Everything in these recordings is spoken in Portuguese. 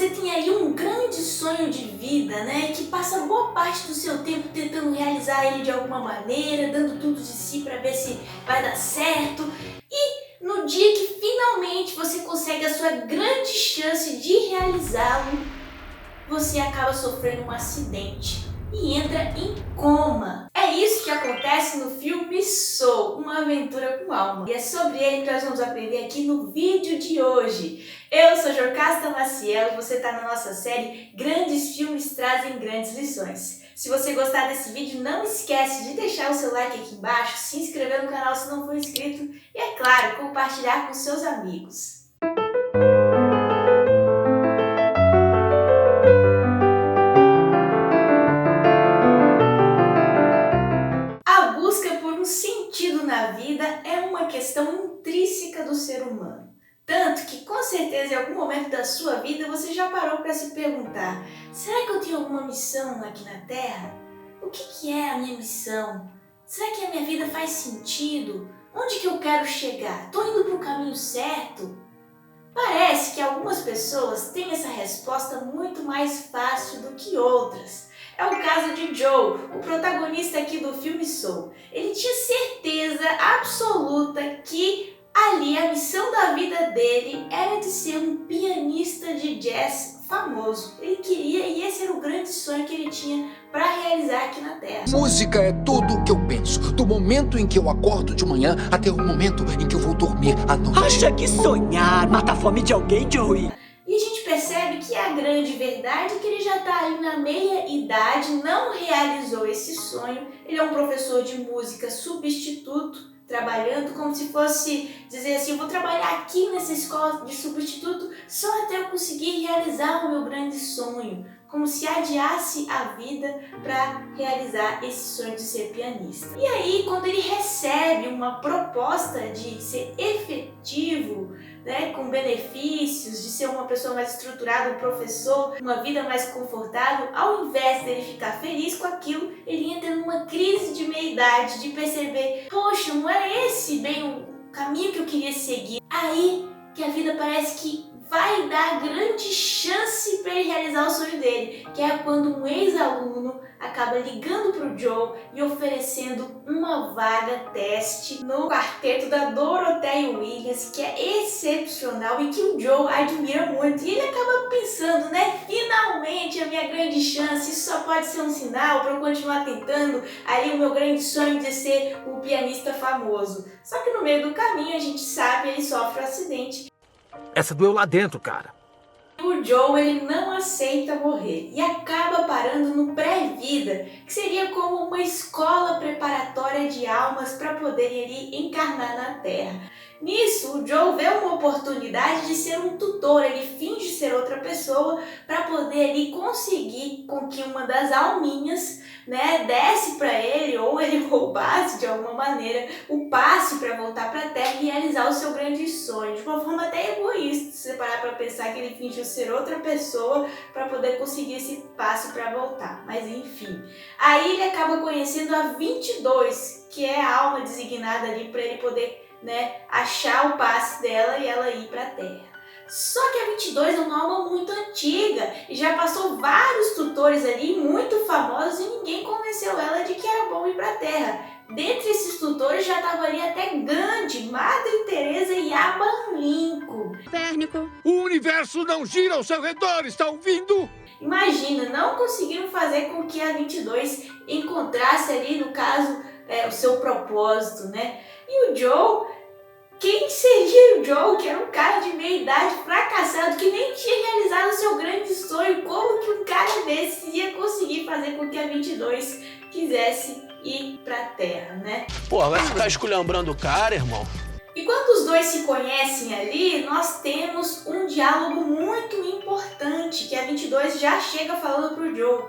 você tem aí um grande sonho de vida, né, que passa boa parte do seu tempo tentando realizar ele de alguma maneira, dando tudo de si para ver se vai dar certo, e no dia que finalmente você consegue a sua grande chance de realizá-lo, você acaba sofrendo um acidente e entra em coma. É isso que acontece no filme Soul, uma aventura com alma. E é sobre ele que nós vamos aprender aqui no vídeo de hoje. Eu sou Jocasta Maciel e você está na nossa série Grandes Filmes Trazem Grandes Lições. Se você gostar desse vídeo, não esquece de deixar o seu like aqui embaixo, se inscrever no canal se não for inscrito e, é claro, compartilhar com seus amigos. Na vida é uma questão intrínseca do ser humano. Tanto que, com certeza, em algum momento da sua vida, você já parou para se perguntar: será que eu tenho alguma missão aqui na Terra? O que é a minha missão? Será que a minha vida faz sentido? Onde que eu quero chegar? Estou indo para o caminho certo? Parece que algumas pessoas têm essa resposta muito mais fácil do que outras. É o caso de Joe, o protagonista aqui do filme Soul. Ele tinha certeza absoluta que ali a missão da vida dele era de ser um pianista de jazz famoso. Ele queria, e esse era o grande sonho que ele tinha para realizar aqui na Terra. Música é tudo o que eu penso, do momento em que eu acordo de manhã até o momento em que eu vou dormir à noite. Acha que sonhar mata a fome de alguém, Joey? E a gente percebe que a grande verdade é que ele já está ali na meia idade, não realizou esse sonho. Ele é um professor de música substituto, trabalhando como se fosse dizer assim: eu vou trabalhar aqui nessa escola de substituto só até eu conseguir realizar o meu grande sonho. Como se adiasse a vida para realizar esse sonho de ser pianista. E aí, quando ele recebe uma proposta de ser efetivo, né, com benefícios, de ser uma pessoa mais estruturada, um professor, uma vida mais confortável, ao invés dele ficar feliz com aquilo, ele entra numa crise de meia-idade, de perceber: poxa, não era esse bem o caminho que eu queria seguir. Aí que a vida parece que vai dar grande chance para ele realizar o sonho dele, que é quando um ex-aluno acaba ligando para o Joe e oferecendo uma vaga teste no quarteto da Dorothea Williams, que é excepcional e que o Joe admira muito. E ele acaba pensando, né, finalmente a minha grande chance, isso só pode ser um sinal para eu continuar tentando ali o meu grande sonho de ser o pianista famoso. Só que no meio do caminho, a gente sabe, ele sofre um acidente. Essa doeu lá dentro, cara. O Joe, ele não aceita morrer e acaba parando no pré-vida, que seria como uma escola preparatória de almas para poderem ali encarnar na Terra. Nisso, o Joe vê uma oportunidade de ser um tutor, ele finge ser outra pessoa para poder ali conseguir com que uma das alminhas, né, desse para ele, ou ele roubasse de alguma maneira o passe para voltar para a Terra e realizar o seu grande sonho, de uma forma até egoísta, se você parar para pensar que ele fingiu ser outra pessoa para poder conseguir esse passe para voltar. Mas enfim, aí ele acaba conhecendo a 22, que é a alma designada ali para ele poder, né, achar o passe dela e ela ir para a Terra. Só que a 22 é uma alma muito antiga e já passou vários tutores ali muito famosos e ninguém convenceu ela de que era bom ir para a Terra. Dentre esses tutores já estavam ali até Gandhi, Madre Teresa e Abraham Lincoln. Pérnico. O universo não gira ao seu redor, está ouvindo? Imagina, não conseguiram fazer com que a 22 encontrasse ali, no caso, o seu propósito, né? E o Joe... Quem seria o Joe, que era um cara de meia-idade fracassado, que nem tinha realizado o seu grande sonho? Como que um cara desse ia conseguir fazer com que a 22 quisesse ir pra Terra, né? Pô, vai ficar esculhambando o cara, irmão? E quando os dois se conhecem ali, nós temos um diálogo muito importante, que a 22 já chega falando pro Joe.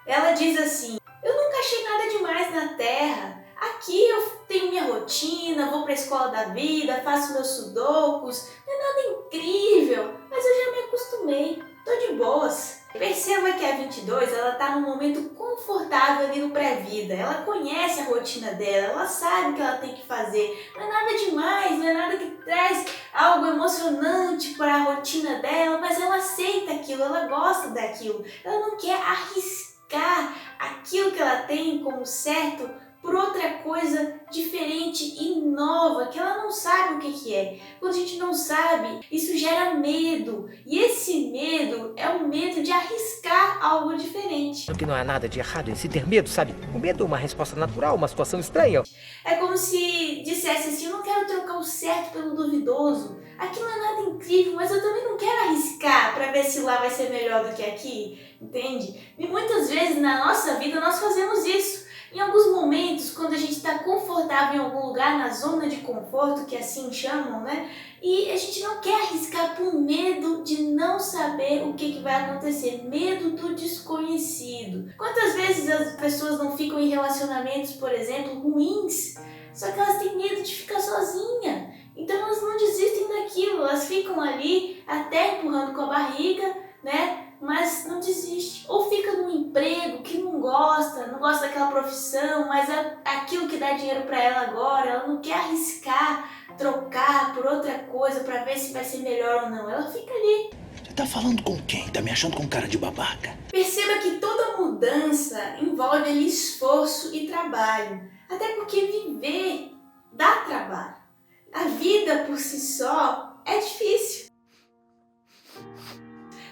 Ela diz assim: eu nunca achei nada demais na Terra. Aqui eu tenho minha rotina, vou para a escola da vida, faço meus sudokus, não é nada incrível, mas eu já me acostumei, tô de boas. Perceba que a 22, ela tá num momento confortável ali no pré-vida, ela conhece a rotina dela, ela sabe o que ela tem que fazer, não é nada demais, não é nada que traz algo emocionante para a rotina dela, mas ela aceita aquilo. aquilo, ela gosta daquilo, ela não quer arriscar aquilo que ela tem como certo por outra coisa diferente e nova, que ela não sabe o que é. Quando a gente não sabe, isso gera medo. E esse medo é o medo de arriscar algo diferente. Porque não há nada de errado em se ter medo, sabe? O medo é uma resposta natural, uma situação estranha. É como se dissesse assim, eu não quero trocar o certo pelo duvidoso. Aqui não é nada incrível, mas eu também não quero arriscar para ver se lá vai ser melhor do que aqui, entende? E muitas vezes na nossa vida nós fazemos isso. Em alguns momentos, quando a gente está confortável em algum lugar, na zona de conforto, que assim chamam, né? E a gente não quer arriscar por medo de não saber o que vai acontecer, medo do desconhecido. Quantas vezes as pessoas não ficam em relacionamentos, por exemplo, ruins, só que elas têm medo de ficar sozinha. Então elas não desistem daquilo, elas ficam ali até empurrando com a barriga, né? Mas não desiste. Ou fica num emprego que não gosta daquela profissão, mas é aquilo que dá dinheiro para ela agora, ela não quer arriscar, trocar por outra coisa para ver se vai ser melhor ou não. Ela fica ali. Você tá falando com quem? Tá me achando com cara de babaca? Perceba que toda mudança envolve ali esforço e trabalho. Até porque viver dá trabalho. A vida por si só é difícil.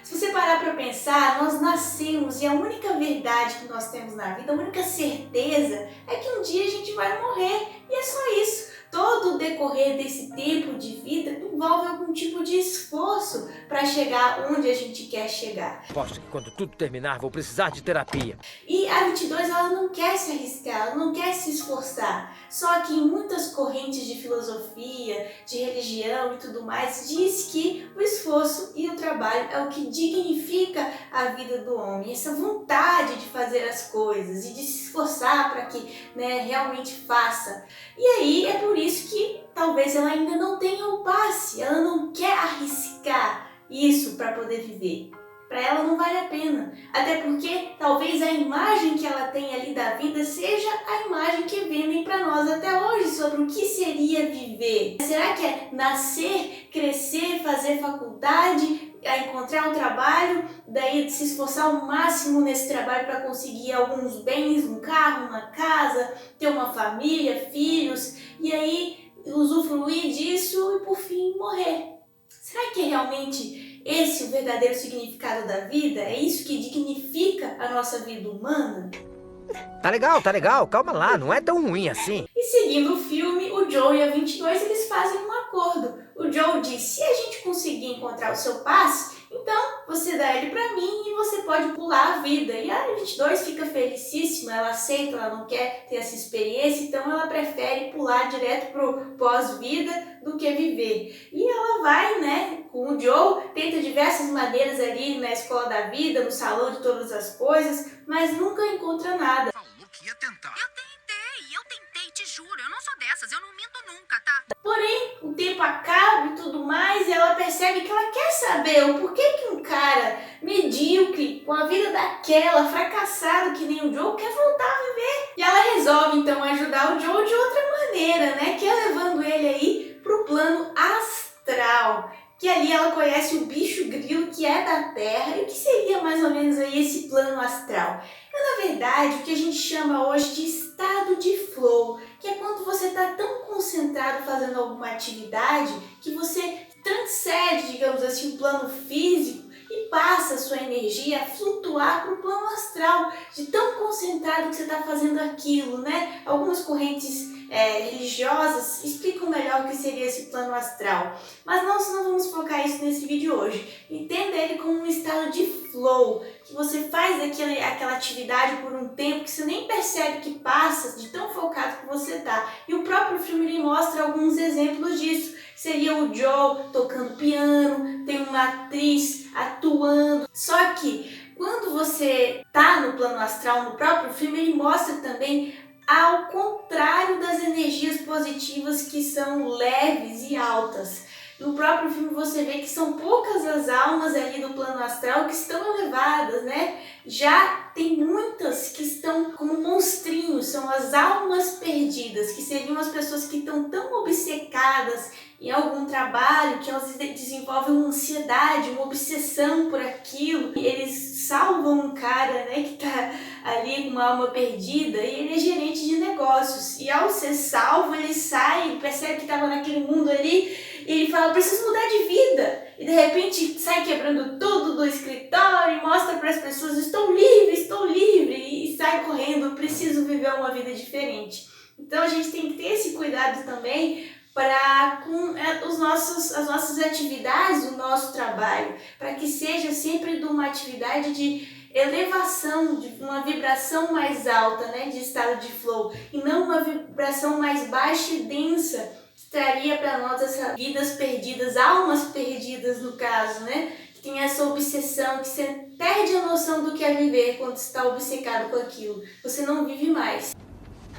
Se você parar para pensar, nós nascemos e a única verdade que nós temos na vida, a única certeza é que um dia a gente vai morrer e é só isso. Todo o decorrer desse tempo de vida envolve algum tipo de esforço para chegar onde a gente quer chegar. Aposto que quando tudo terminar vou precisar de terapia. E a 22 ela não quer se arriscar, ela não quer se esforçar. Só que em muitas correntes de filosofia, de religião e tudo mais, diz que o esforço e o trabalho é o que dignifica a vida do homem. Essa vontade de fazer as coisas e de se esforçar para que, né, realmente faça. E aí é por isso que talvez ela ainda não tenha o passe, ela não quer arriscar isso para poder viver. Para ela não vale a pena, até porque talvez a imagem que ela tem ali da vida seja a imagem que vendem para nós até hoje sobre o que seria viver. Será que é nascer, crescer, fazer faculdade, encontrar um trabalho, daí se esforçar ao máximo nesse trabalho para conseguir alguns bens, um carro, uma casa, ter uma família, filhos, e aí usufruir disso e por fim morrer? Será que é realmente esse o verdadeiro significado da vida? É isso que dignifica a nossa vida humana? Tá legal, calma lá, não é tão ruim assim. E seguindo o filme, o Joe e a 22 eles fazem um acordo. O Joe diz, se a gente conseguir encontrar o seu passe, então você dá ele pra mim e você pode pular a vida. E a 22 fica felicíssima, ela aceita, ela não quer ter essa experiência, então ela prefere pular direto pro pós-vida do que viver. E ela vai, né, com o Joe, tenta diversas maneiras ali na escola da vida, no salão de todas as coisas, mas nunca encontra nada. Falou que ia tentar. Eu tentei, te juro, eu não sou dessas, eu não minto nunca, tá? Porém, o tempo acaba e tudo mais, e ela percebe que ela quer saber o porquê que um cara medíocre, com a vida daquela, fracassado que nem o Joe, quer voltar a viver. E ela resolve então ajudar o Joe de outra maneira, né? Que é levando ele aí pro plano astral. Que ali ela conhece o bicho grilo que é da Terra. E o que seria mais ou menos aí esse plano astral? É na verdade o que a gente chama hoje de estado de flow, que é quando você está tão concentrado fazendo alguma atividade que você transcende, digamos assim, o plano físico e passa a sua energia a flutuar para o plano astral, de tão concentrado que você está fazendo aquilo, né? Algumas correntes religiosas explicam melhor o que seria esse plano astral, mas nós não vamos focar isso nesse vídeo hoje. Entenda ele como um estado de flow, que você faz aquela atividade por um tempo que você nem percebe que passa, de tão focado que você tá. E o próprio filme ele mostra alguns exemplos disso. Seria o Joe tocando piano, tem uma atriz atuando. Só que quando você tá no plano astral, no próprio filme, ele mostra também ao contrário das energias positivas que são leves e altas. No próprio filme você vê que são poucas as almas ali do plano astral que estão elevadas, né? Já tem muitas que estão como monstrinhos, são as almas perdidas, que seriam as pessoas que estão tão obcecadas em algum trabalho, que elas desenvolvem uma ansiedade, uma obsessão por aquilo. Eles salvam um cara, né, que tá ali com uma alma perdida, e ele é gerente de negócios. E ao ser salvo, ele sai, ele percebe que estava naquele mundo ali, e ele fala, preciso mudar de vida. E de repente sai quebrando tudo do escritório e mostra para as pessoas, estou livre, e sai correndo, preciso viver uma vida diferente. Então a gente tem que ter esse cuidado também com as nossas atividades, o nosso trabalho, para que seja sempre de uma atividade de elevação, de uma vibração mais alta, né, de estado de flow, e não uma vibração mais baixa e densa, que traria para nós essas vidas perdidas, almas perdidas no caso, né, que tem essa obsessão, que você perde a noção do que é viver quando você está obcecado com aquilo, você não vive mais.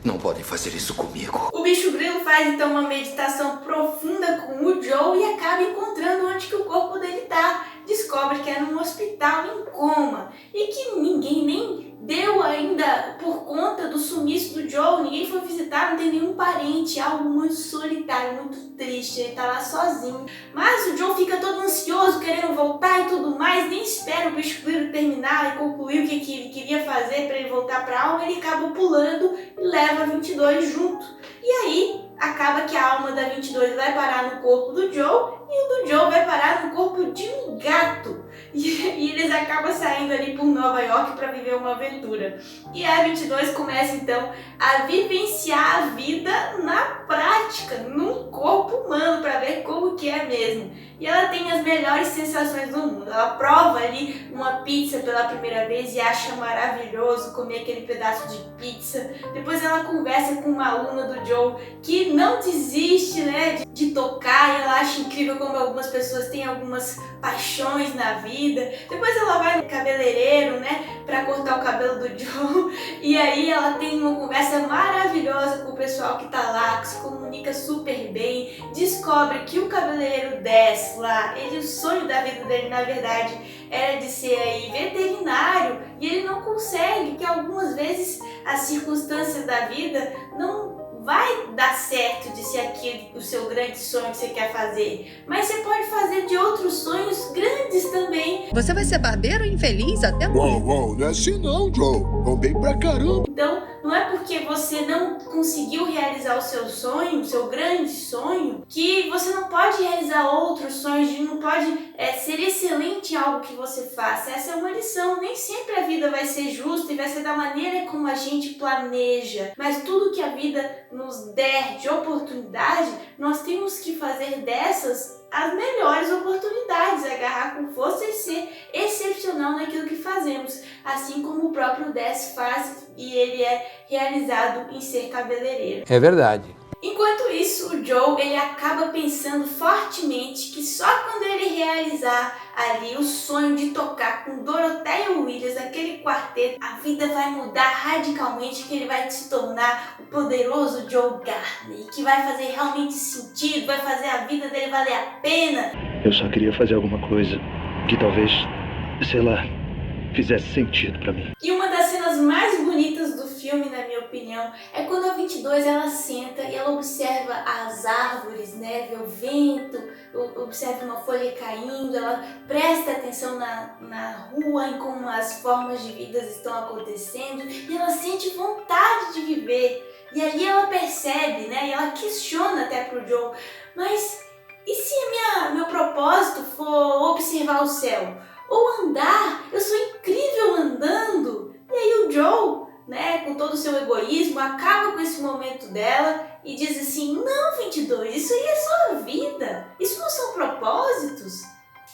Não podem fazer isso comigo. O bicho grilo faz então uma meditação profunda com o Joe e acaba encontrando onde que o corpo dele tá. Descobre que é num hospital em coma e que ninguém nem deu ainda por conta do sumiço do Joe, ninguém foi visitar, não tem nenhum parente, algo muito solitário, muito triste, ele tá lá sozinho. Mas o Joe fica todo ansioso, querendo voltar e tudo mais, nem espera o bicho grilo terminar e concluir o que ele queria fazer para ele voltar pra alma, ele acaba pulando e leva a 22 junto. E aí acaba que a alma da 22 vai parar no corpo do Joe e o do Joe vai parar no corpo de um gato. E eles acabam saindo ali por Nova York para viver uma aventura. E a 22 começa então a vivenciar a vida na prática, num corpo humano, para ver como que é mesmo. E ela tem as melhores sensações do mundo. Ela prova ali uma pizza pela primeira vez e acha maravilhoso comer aquele pedaço de pizza. Depois ela conversa com uma aluna do Joe que não desiste, né, de tocar, e ela acha incrível como algumas pessoas têm algumas paixões na vida. Depois ela vai no cabeleireiro, né, para cortar o cabelo do Joe, e aí ela tem uma conversa maravilhosa com o pessoal que tá lá, que se comunica super bem, descobre que o cabeleireiro Des lá, o sonho da vida dele na verdade era de ser aí veterinário, e ele não consegue, que algumas vezes as circunstâncias da vida não vai dar certo de ser aquele o seu grande sonho que você quer fazer, mas você pode fazer de outros sonhos grandes também. Você vai ser barbeiro infeliz até morrer. Uau, não é assim não, Joe. Vão bem pra caramba. Então, não é porque você não conseguiu realizar o seu sonho, o seu grande sonho, que você não pode realizar outros sonhos, não pode ser excelente em algo que você faça. Essa é uma lição. Nem sempre a vida vai ser justa e vai ser da maneira como a gente planeja, mas tudo que a vida nos der de oportunidade, nós temos que fazer dessas as melhores oportunidades, agarrar com força e ser excepcional naquilo que fazemos, assim como o próprio Des faz, e ele é realizado em ser cabeleireiro. É verdade. Enquanto isso, o Joe ele acaba pensando fortemente que só quando ele realizar ali o sonho de tocar com Dorothea Williams, aquele quarteto, a vida vai mudar radicalmente, que ele vai se tornar o poderoso Joe Gardner, que vai fazer realmente sentido, vai fazer a vida dele valer a pena. Eu só queria fazer alguma coisa que talvez, sei lá, fizesse sentido pra mim. E uma das cenas mais bonitas do filme, na minha opinião, é quando a 22 ela senta e ela observa as árvores, né, vê o vento, observa uma folha caindo, ela presta atenção na rua, em como as formas de vida estão acontecendo, e ela sente vontade de viver. E ali ela percebe, né, e ela questiona até pro Joe, mas e se meu propósito for observar o céu? Ou andar? Eu sou incrível andando. E aí o Joe, né, com todo o seu egoísmo, acaba com esse momento dela e diz assim, não, 22, isso aí é sua vida, isso não são propósitos.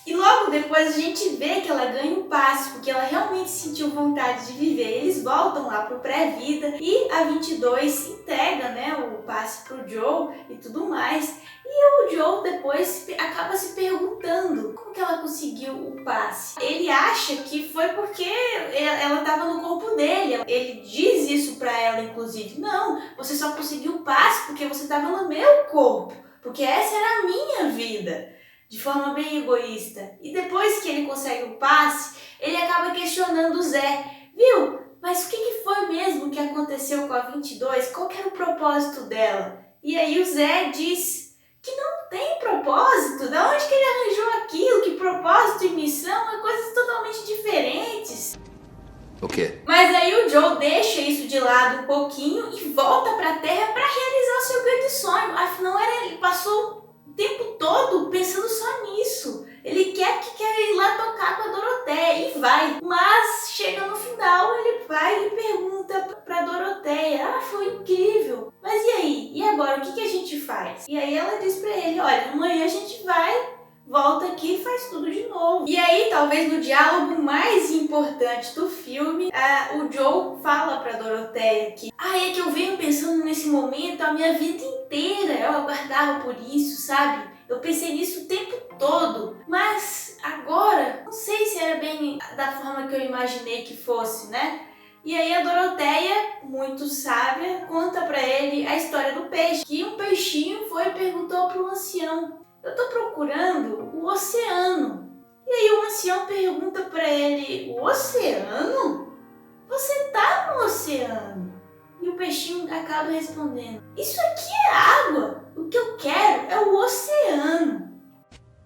E logo depois a gente vê que ela ganha um passe, porque ela realmente sentiu vontade de viver. Eles voltam lá pro pré-vida e a 22 entrega, né, o passe pro Joe e tudo mais. E o Joe depois acaba se perguntando como que ela conseguiu o passe. Ele acha que foi porque ela estava no corpo dele. Ele diz isso pra ela, inclusive. Não, você só conseguiu o passe porque você estava no meu corpo. Porque essa era a minha vida. De forma bem egoísta. E depois que ele consegue o passe, ele acaba questionando o Zé. Viu? Mas o que foi mesmo que aconteceu com a 22? Qual que era o propósito dela? E aí o Zé diz que não tem propósito. Da onde que ele arranjou aquilo? Que propósito e missão? É coisas totalmente diferentes. O quê? Mas aí o Joe deixa isso de lado um pouquinho e volta pra Terra para realizar o seu grande sonho. Afinal, ele passou o tempo todo pensando só nisso. Ele quer ir lá tocar com a Doroteia e vai. Mas chega no final, ele vai e pergunta pra Doroteia: ah, foi incrível. Mas e aí? E agora? O que a gente faz? E aí ela diz pra ele: olha, amanhã a gente volta aqui e faz tudo de novo. E aí, talvez no diálogo mais importante do filme, o Joe fala pra Doroteia que é que eu venho pensando nesse momento a minha vida inteira. Eu aguardava por isso, sabe? Eu pensei nisso o tempo todo, mas agora não sei se era bem da forma que eu imaginei que fosse, né? E aí a Doroteia, muito sábia, conta pra ele a história do peixe, que um peixinho foi e perguntou pro ancião: eu tô procurando o oceano. E aí o ancião pergunta pra ele: o oceano? Você tá no oceano? E o peixinho acaba respondendo: isso aqui é água. O que eu quero é o oceano.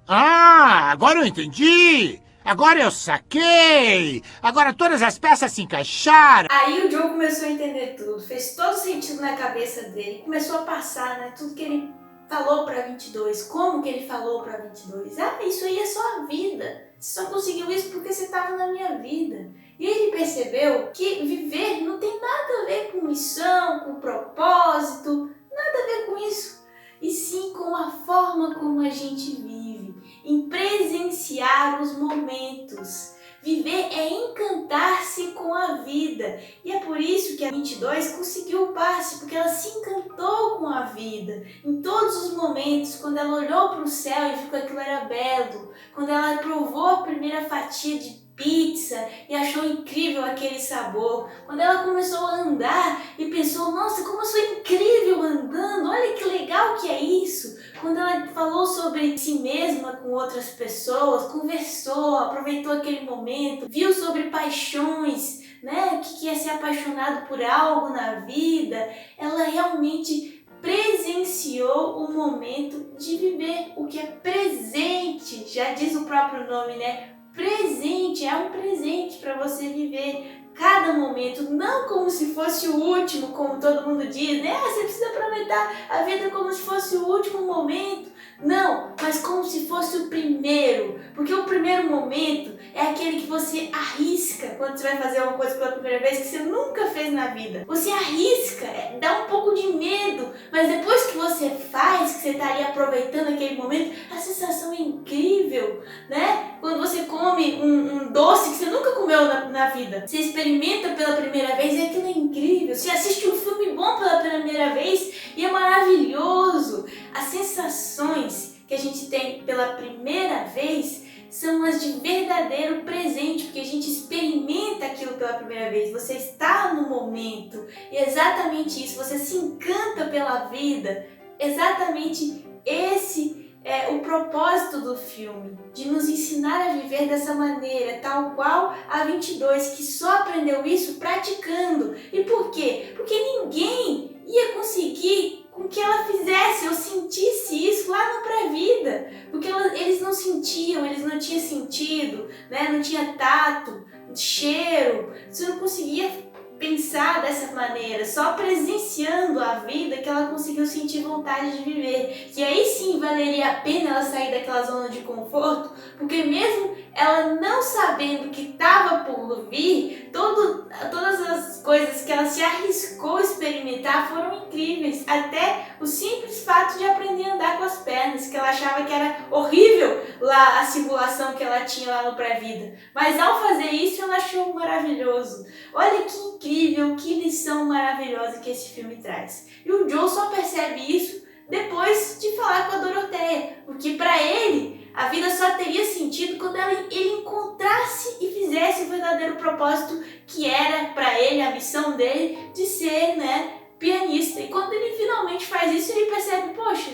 Ah, agora eu entendi! Agora eu saquei! Agora todas as peças se encaixaram! Aí o Joe começou a entender tudo, fez todo sentido na cabeça dele, começou a passar, né, tudo que ele falou pra 22, como que ele falou pra 22. Isso aí é só a vida, você só conseguiu isso porque você estava na minha vida. E ele percebeu que viver não tem nada a ver com missão, com propósito, nada a ver com isso. E sim com a forma como a gente vive, em presenciar os momentos. Viver é encantar-se com a vida. E é por isso que a 22 conseguiu o passe, porque ela se encantou com a vida. Em todos os momentos, quando ela olhou para o céu e viu que aquilo era belo, quando ela provou a primeira fatia de pizza e achou incrível aquele sabor, quando ela começou a andar e pensou: nossa, como eu sou incrível andando, olha que legal que é isso. Quando ela falou sobre si mesma com outras pessoas, conversou, aproveitou aquele momento, viu sobre paixões, né, que é ser apaixonado por algo na vida, ela realmente presenciou o momento de viver o que é presente, já diz o próprio nome, né? Presente, é um presente para você viver cada momento, não como se fosse o último, como todo mundo diz, né? Você precisa aproveitar a vida como se fosse o último momento. Não, mas como se fosse o primeiro, porque o primeiro momento é aquele que você arrisca quando você vai fazer uma coisa pela primeira vez que você nunca fez na vida. Você arrisca, dá um pouco de medo, mas depois que você faz, que você está ali aproveitando aquele momento, a sensação é incrível, né? Quando você come um doce que você nunca comeu na vida, você experimenta pela primeira vez e aquilo é incrível. Você assiste um filme bom pela primeira vez e é maravilhoso. As sensações que a gente tem pela primeira vez são as de verdadeiro presente, porque a gente experimenta aquilo pela primeira vez, você está no momento, e é exatamente isso, você se encanta pela vida. Exatamente esse é o propósito do filme, de nos ensinar a viver dessa maneira, tal qual a 22, que só aprendeu isso praticando. E por quê? Porque ninguém ia conseguir com que ela fizesse ou sentisse isso lá no pré-vida, porque eles não sentiam, eles não tinham sentido, né? Não tinha tato, cheiro, você não conseguia pensar dessa maneira, só presenciando a vida que ela conseguiu sentir vontade de viver. E aí sim valeria a pena ela sair daquela zona de conforto, porque mesmo ela não sabendo que estava por vir, todas as coisas que ela se arriscou a experimentar foram incríveis. Até o simples fato de aprender a andar com as pernas, que ela achava que era horrível lá a simulação que ela tinha lá no pré-vida. Mas ao fazer isso ela achou maravilhoso. Olha que incrível, que lição maravilhosa que esse filme traz. E o Joe só percebe isso depois de falar com a Doroteia, porque para ele a vida só teria sentido quando ele encontrasse e fizesse o verdadeiro propósito que era para ele, a missão dele de ser, né, pianista. E quando ele finalmente faz isso, ele percebe: poxa,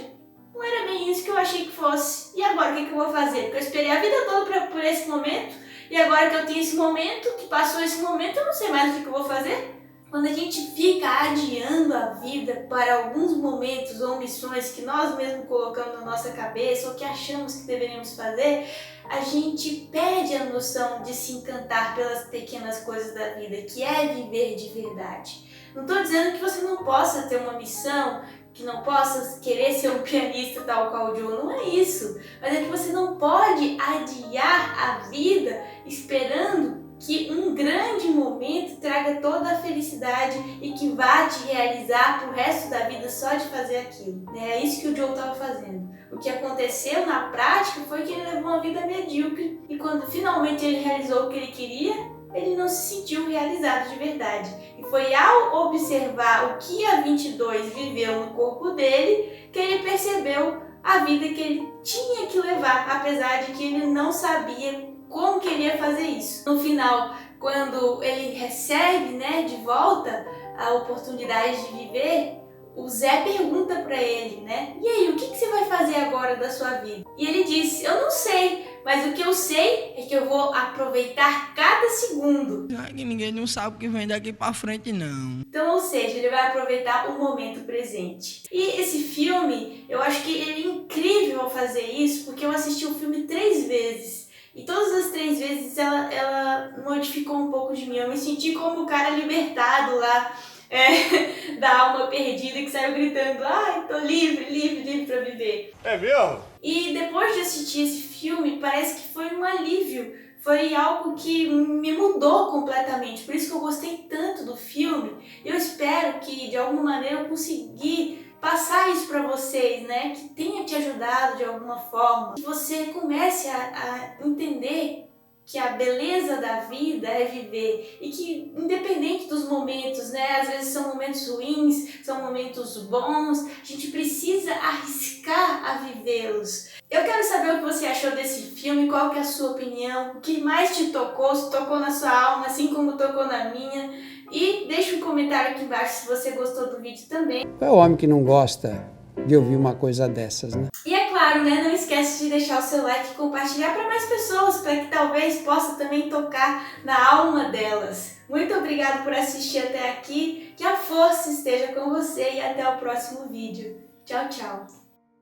não era bem isso que eu achei que fosse. E agora o que eu vou fazer? Porque eu esperei a vida toda por esse momento, e agora que eu tenho esse momento, que passou esse momento, eu não sei mais o que eu vou fazer. Quando a gente fica adiando a vida para alguns momentos ou missões que nós mesmos colocamos na nossa cabeça ou que achamos que deveríamos fazer, a gente perde a noção de se encantar pelas pequenas coisas da vida, que é viver de verdade. Não estou dizendo que você não possa ter uma missão, que não possa querer ser um pianista tal qual o Joe, não é isso. Mas é que você não pode adiar a vida esperando que um grande momento traga toda a felicidade e que vá te realizar pro resto da vida só de fazer aquilo. É isso que o Joe estava fazendo. O que aconteceu na prática foi que ele levou uma vida medíocre e quando finalmente ele realizou o que ele queria, ele não se sentiu realizado de verdade. E foi ao observar o que a 22 viveu no corpo dele que ele percebeu a vida que ele tinha que levar, apesar de que ele não sabia como que ele ia fazer isso. No final, quando ele recebe, de volta a oportunidade de viver, o Zé pergunta pra ele, e aí, o que você vai fazer agora da sua vida? E ele disse, eu não sei, mas o que eu sei é que eu vou aproveitar cada segundo. Que ninguém não sabe o que vem daqui pra frente, não. Então, ou seja, ele vai aproveitar o momento presente. E esse filme, eu acho que ele é incrível ao fazer isso, porque eu assisti o filme 3 vezes. E todas as 3 vezes ela modificou um pouco de mim. Eu me senti como o cara libertado lá, da alma perdida que saiu gritando, ai, tô livre, livre, livre pra viver. É mesmo? E depois de assistir esse filme, parece que foi um alívio. Foi algo que me mudou completamente. Por isso que eu gostei tanto do filme. Eu espero que, de alguma maneira, eu consegui passar isso para vocês, que tenha te ajudado de alguma forma. Que você comece a entender que a beleza da vida é viver e que independente dos momentos, às vezes são momentos ruins, são momentos bons, a gente precisa arriscar a vivê-los. Eu quero saber o que você achou desse filme, qual que é a sua opinião, o que mais te tocou, se tocou na sua alma, assim como tocou na minha. E deixa um comentário aqui embaixo se você gostou do vídeo também. É o homem que não gosta de ouvir uma coisa dessas, E é claro, não esquece de deixar o seu like e compartilhar para mais pessoas, para que talvez possa também tocar na alma delas. Muito obrigado por assistir até aqui, que a força esteja com você e até o próximo vídeo. Tchau, tchau!